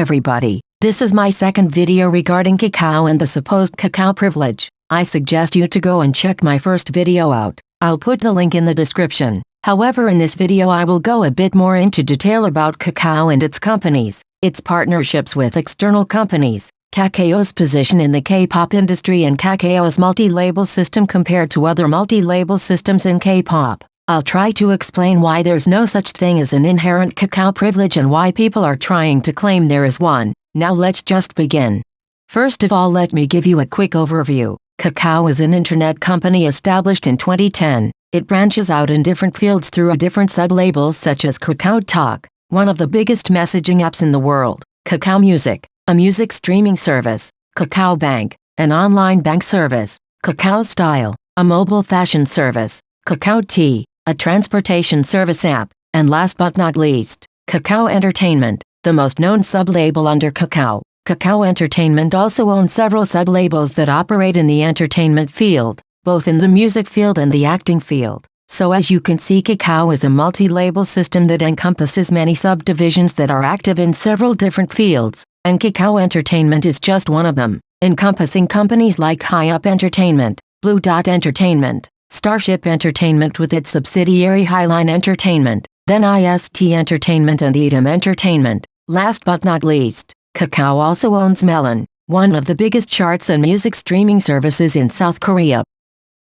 everybody, this is my second video regarding Kakao and the supposed Kakao privilege. I suggest you to go and check my first video out. I'll put the link in the description. However, in this video I will go a bit more into detail about Kakao and its companies, its partnerships with external companies, Kakao's position in the K-pop industry and Kakao's multi-label system compared to other multi-label systems in K-pop. I'll try to explain why there's no such thing as an inherent Kakao privilege and why people are trying to claim there is one. Now let's just begin. First of all, let me give you a quick overview. Kakao is an internet company established in 2010. It branches out in different fields through different sub-labels such as Kakao Talk, one of the biggest messaging apps in the world, Kakao Music, a music streaming service, Kakao Bank, an online bank service, Kakao Style, a mobile fashion service, Kakao Tea, a transportation service app, and last but not least, Kakao Entertainment, the most known sub-label under Kakao. Kakao Entertainment also owns several sub-labels that operate in the entertainment field, both in the music field and the acting field. So as you can see, Kakao is a multi-label system that encompasses many subdivisions that are active in several different fields, and Kakao Entertainment is just one of them, encompassing companies like Hi-Up Entertainment, Blue Dot Entertainment, Starship Entertainment with its subsidiary Highline Entertainment, then IST Entertainment and Edom Entertainment. Last but not least, Kakao also owns Melon, one of the biggest charts and music streaming services in South Korea.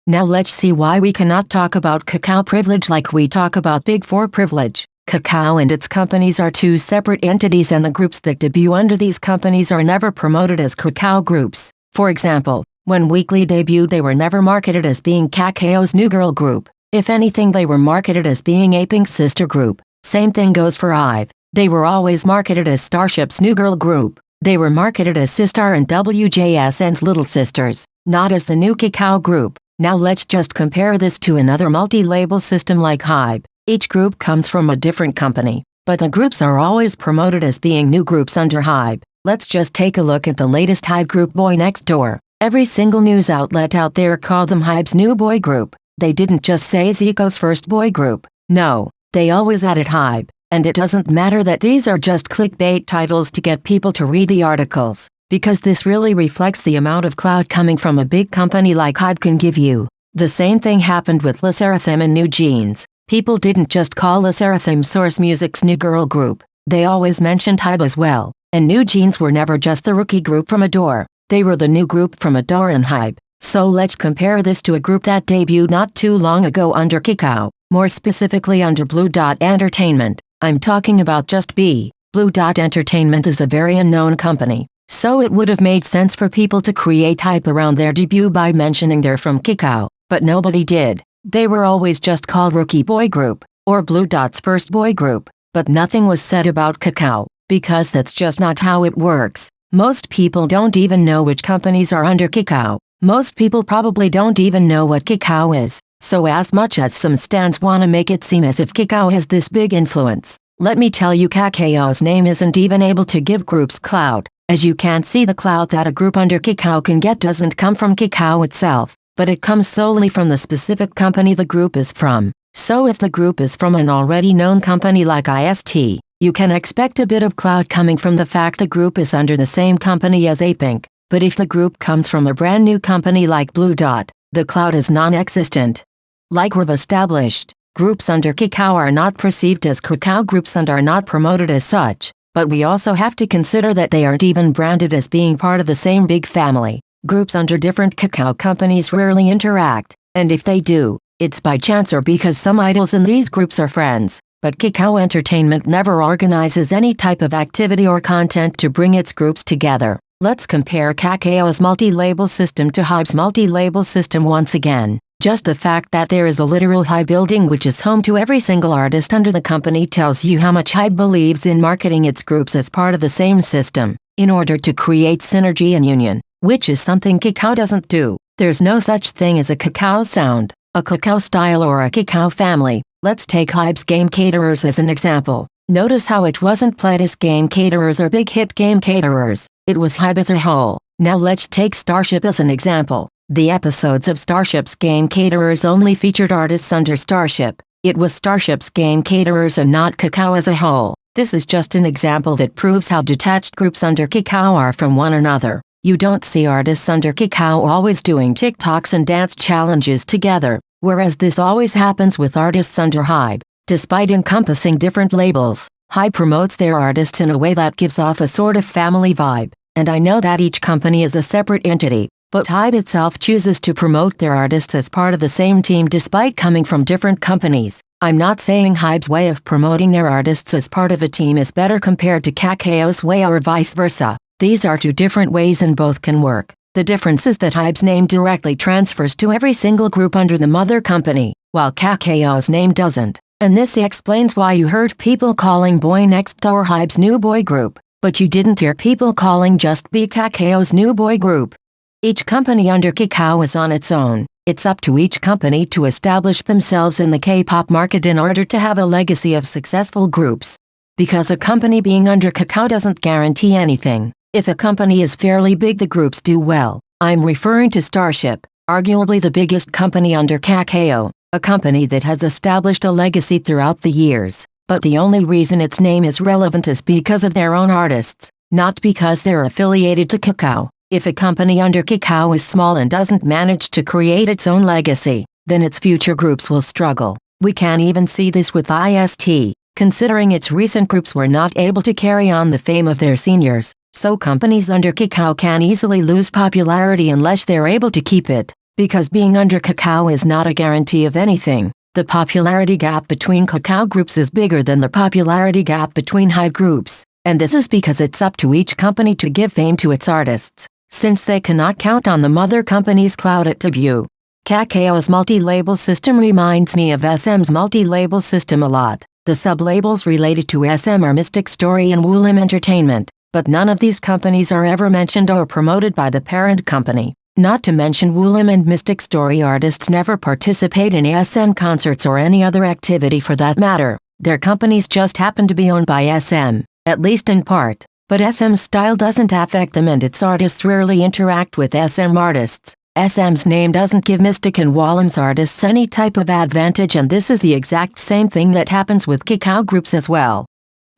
Now let's see why we cannot talk about Kakao privilege like we talk about Big Four privilege. Kakao and its companies are two separate entities, and the groups that debut under these companies are never promoted as Kakao groups. For example, when Weekly debuted, they were never marketed as being Kakao's new girl group. If anything, they were marketed as being Apink's sister group. Same thing goes for IVE. They were always marketed as Starship's new girl group. They were marketed as Sistar and WJSN's little sisters, not as the new Kakao group. Now let's just compare this to another multi-label system like HYBE. Each group comes from a different company, but the groups are always promoted as being new groups under HYBE. Let's just take a look at the latest HYBE group, Boy Next Door. Every single news outlet out there called them HYBE's new boy group. They didn't just say Zico's first boy group. No, they always added HYBE. And it doesn't matter that these are just clickbait titles to get people to read the articles, because this really reflects the amount of clout coming from a big company like HYBE can give you. The same thing happened with LE SSERAFIM and New Jeans. People didn't just call LE SSERAFIM Source Music's new girl group. They always mentioned HYBE as well. And New Jeans were never just the rookie group from Adore. They were the new group from Adore and HYBE. So let's compare this to a group that debuted not too long ago under Kakao, more specifically under Blue Dot Entertainment. I'm talking about just B. Blue Dot Entertainment is a very unknown company, so it would have made sense for people to create hype around their debut by mentioning they're from Kakao, but nobody did. They were always just called Rookie Boy Group, or Blue Dot's first boy group, but nothing was said about Kakao, because that's just not how it works. Most people don't even know which companies are under Kakao. Most people probably don't even know what Kakao is. So as much as some stans want to make it seem as if Kakao has this big influence, let me tell you, Kakao's name isn't even able to give groups clout. As you can see, the clout that a group under Kakao can get doesn't come from Kakao itself, but it comes solely from the specific company the group is from. So if the group is from an already known company like IST, you can expect a bit of clout coming from the fact the group is under the same company as Apink. But if the group comes from a brand new company like Blue Dot, the clout is non-existent. Like we've established, groups under Kakao are not perceived as Kakao groups and are not promoted as such, but we also have to consider that they aren't even branded as being part of the same big family. Groups under different Kakao companies rarely interact, and if they do, it's by chance or because some idols in these groups are friends. But Kakao Entertainment never organizes any type of activity or content to bring its groups together. Let's compare Kakao's multi-label system to HYBE's multi-label system once again. Just the fact that there is a literal HYBE building which is home to every single artist under the company tells you how much HYBE believes in marketing its groups as part of the same system, in order to create synergy and union, which is something Kakao doesn't do. There's no such thing as a Kakao sound, a Kakao style or a Kakao family. Let's take HYBE's Game Caterers as an example. Notice how it wasn't played as Game Caterers or Big Hit Game Caterers. It was HYBE as a whole. Now let's take Starship as an example. The episodes of Starship's Game Caterers only featured artists under Starship. It was Starship's Game Caterers and not Kakao as a whole. This is just an example that proves how detached groups under Kakao are from one another. You don't see artists under Kakao always doing TikToks and dance challenges together, whereas this always happens with artists under HYBE. Despite encompassing different labels, HYBE promotes their artists in a way that gives off a sort of family vibe, and I know that each company is a separate entity, but HYBE itself chooses to promote their artists as part of the same team despite coming from different companies. I'm not saying HYBE's way of promoting their artists as part of a team is better compared to Kakao's way or vice versa. These are two different ways and both can work. The difference is that HYBE's name directly transfers to every single group under the mother company, while Kakao's name doesn't. And this explains why you heard people calling Boy Next Door HYBE's new boy group, but you didn't hear people calling Just Be Kakao's new boy group. Each company under Kakao is on its own. It's up to each company to establish themselves in the K-pop market in order to have a legacy of successful groups. Because a company being under Kakao doesn't guarantee anything. If a company is fairly big, the groups do well. I'm referring to Starship, arguably the biggest company under Kakao, a company that has established a legacy throughout the years. But the only reason its name is relevant is because of their own artists, not because they're affiliated to Kakao. If a company under Kakao is small and doesn't manage to create its own legacy, then its future groups will struggle. We can even see this with IST, considering its recent groups were not able to carry on the fame of their seniors, so companies under Kakao can easily lose popularity unless they're able to keep it. Because being under Kakao is not a guarantee of anything. The popularity gap between Kakao groups is bigger than the popularity gap between HYBE groups, and this is because it's up to each company to give fame to its artists, since they cannot count on the mother company's clout at debut. Kakao's multi-label system reminds me of SM's multi-label system a lot. The sub-labels related to SM are Mystic Story and Woollim Entertainment, but none of these companies are ever mentioned or promoted by the parent company. Not to mention Woollim and Mystic Story artists never participate in SM concerts or any other activity for that matter. Their companies just happen to be owned by SM, at least in part. But SM's style doesn't affect them and its artists rarely interact with SM artists. SM's name doesn't give Mystic and Woollim's artists any type of advantage, and this is the exact same thing that happens with Kakao groups as well.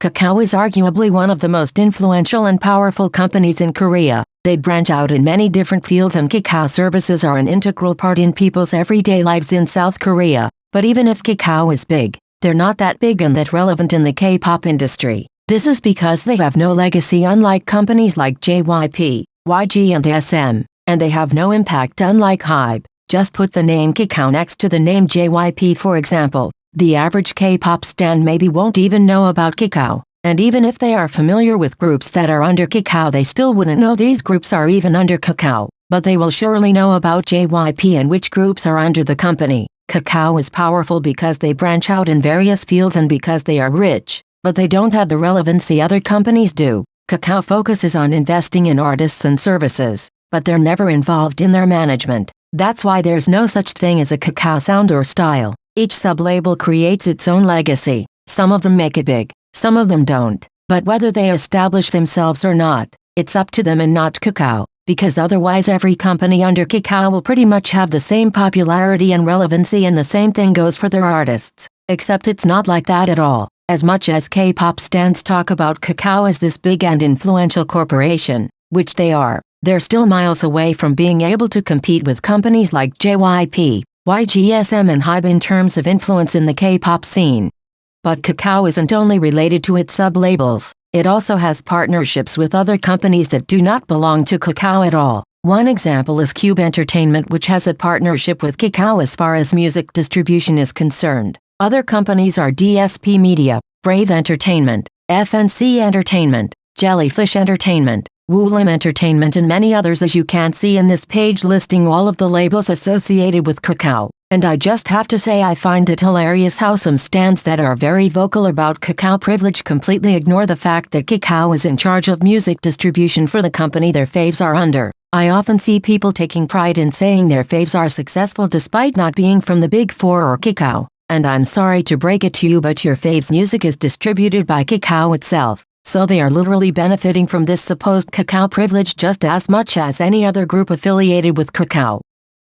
Kakao is arguably one of the most influential and powerful companies in Korea. They branch out in many different fields, and Kakao services are an integral part in people's everyday lives in South Korea. But even if Kakao is big, they're not that big and that relevant in the K-pop industry. This is because they have no legacy, unlike companies like JYP, YG and SM, and they have no impact unlike HYBE. Just put the name Kakao next to the name JYP for example. The average K-pop stan maybe won't even know about Kakao, and even if they are familiar with groups that are under Kakao, they still wouldn't know these groups are even under Kakao, but they will surely know about JYP and which groups are under the company. Kakao is powerful because they branch out in various fields and because they are rich, but they don't have the relevancy other companies do. Kakao focuses on investing in artists and services, but they're never involved in their management. That's why there's no such thing as a Kakao sound or style. Each sub-label creates its own legacy. Some of them make it big, some of them don't. But whether they establish themselves or not, it's up to them and not Kakao, because otherwise every company under Kakao will pretty much have the same popularity and relevancy, and the same thing goes for their artists. Except it's not like that at all. As much as K-pop stans talk about Kakao as this big and influential corporation, which they are, they're still miles away from being able to compete with companies like JYP, YGSM and HYBE in terms of influence in the K-pop scene. But Kakao isn't only related to its sub-labels, it also has partnerships with other companies that do not belong to Kakao at all. One example is Cube Entertainment, which has a partnership with Kakao as far as music distribution is concerned. Other companies are DSP Media, Brave Entertainment, FNC Entertainment, Jellyfish Entertainment, Woollim Entertainment and many others, as you can see in this page listing all of the labels associated with Kakao. And I just have to say, I find it hilarious how some stans that are very vocal about Kakao privilege completely ignore the fact that Kakao is in charge of music distribution for the company their faves are under. I often see people taking pride in saying their faves are successful despite not being from the Big Four or Kakao. And I'm sorry to break it to you, but your faves' music is distributed by Kakao itself, so they are literally benefiting from this supposed Kakao privilege just as much as any other group affiliated with Kakao.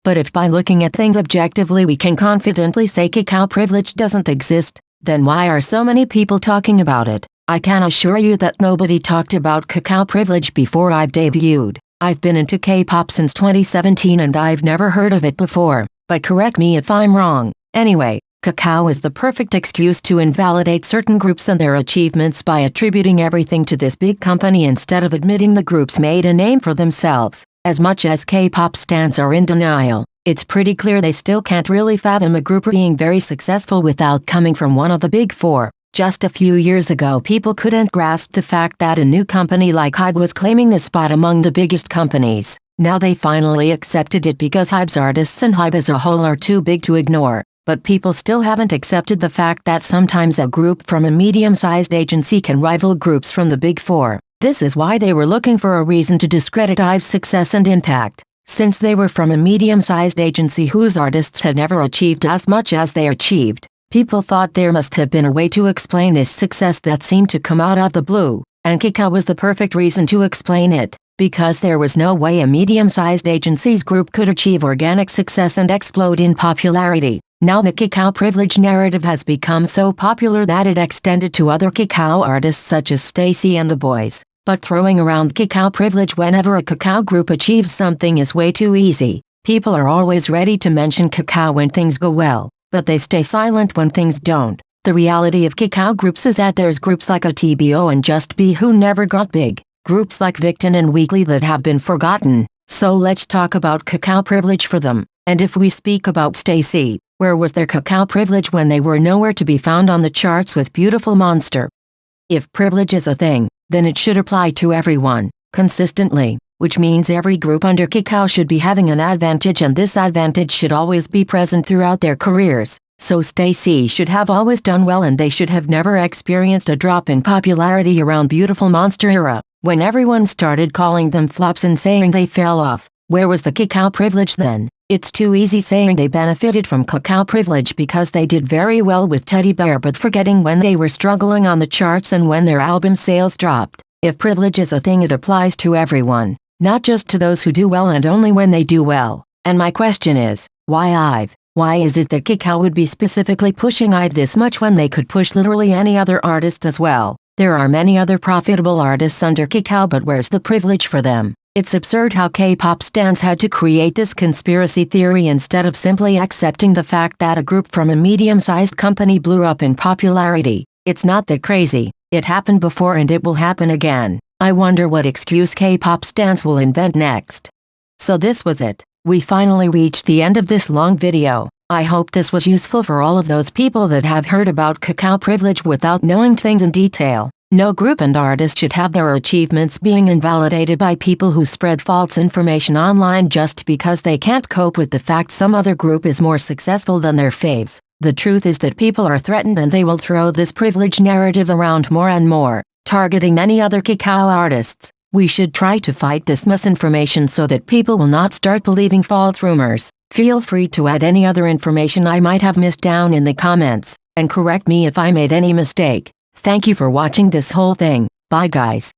But if by looking at things objectively we can confidently say Kakao privilege doesn't exist, then why are so many people talking about it? I can assure you that nobody talked about Kakao privilege before I've debuted. I've been into K-pop since 2017 and I've never heard of it before, but correct me if I'm wrong. Anyway, Kakao is the perfect excuse to invalidate certain groups and their achievements by attributing everything to this big company instead of admitting the groups made a name for themselves. As much as K-pop stans are in denial, it's pretty clear they still can't really fathom a group being very successful without coming from one of the big four. Just a few years ago people couldn't grasp the fact that a new company like HYBE was claiming the spot among the biggest companies. Now they finally accepted it because HYBE's artists and HYBE as a whole are too big to ignore. But people still haven't accepted the fact that sometimes a group from a medium-sized agency can rival groups from the big four. This is why they were looking for a reason to discredit HYBE's success and impact. Since they were from a medium-sized agency whose artists had never achieved as much as they achieved, people thought there must have been a way to explain this success that seemed to come out of the blue, and Kakao was the perfect reason to explain it, because there was no way a medium-sized agency's group could achieve organic success and explode in popularity. Now the Kakao privilege narrative has become so popular that it extended to other Kakao artists such as Stacy and the Boys. But throwing around Kakao privilege whenever a Kakao group achieves something is way too easy. People are always ready to mention Kakao when things go well, but they stay silent when things don't. The reality of Kakao groups is that there's groups like TBO and Just Be who never got big, groups like Victon and Weekly that have been forgotten. So let's talk about Kakao privilege for them. And if we speak about Stacy, where was their Kakao privilege when they were nowhere to be found on the charts with Beautiful Monster? If privilege is a thing, then it should apply to everyone, consistently, which means every group under Kakao should be having an advantage and this advantage should always be present throughout their careers. So Stacy should have always done well and they should have never experienced a drop in popularity around Beautiful Monster era, when everyone started calling them flops and saying they fell off. Where was the Kakao privilege then? It's too easy saying they benefited from Kakao privilege because they did very well with Teddy Bear but forgetting when they were struggling on the charts and when their album sales dropped. If privilege is a thing it applies to everyone, not just to those who do well and only when they do well. And my question is, why IVE? Why is it that Kakao would be specifically pushing IVE this much when they could push literally any other artist as well? There are many other profitable artists under Kakao but where's the privilege for them? It's absurd how K-pop stans had to create this conspiracy theory instead of simply accepting the fact that a group from a medium-sized company blew up in popularity. It's not that crazy. It happened before and it will happen again. I wonder what excuse K-pop stans will invent next. So this was it. We finally reached the end of this long video. I hope this was useful for all of those people that have heard about Kakao privilege without knowing things in detail. No group and artist should have their achievements being invalidated by people who spread false information online just because they can't cope with the fact some other group is more successful than their faves. The truth is that people are threatened and they will throw this privilege narrative around more and more, targeting many other Kakao artists. We should try to fight this misinformation so that people will not start believing false rumors. Feel free to add any other information I might have missed down in the comments, and correct me if I made any mistake. Thank you for watching this whole thing. Bye guys.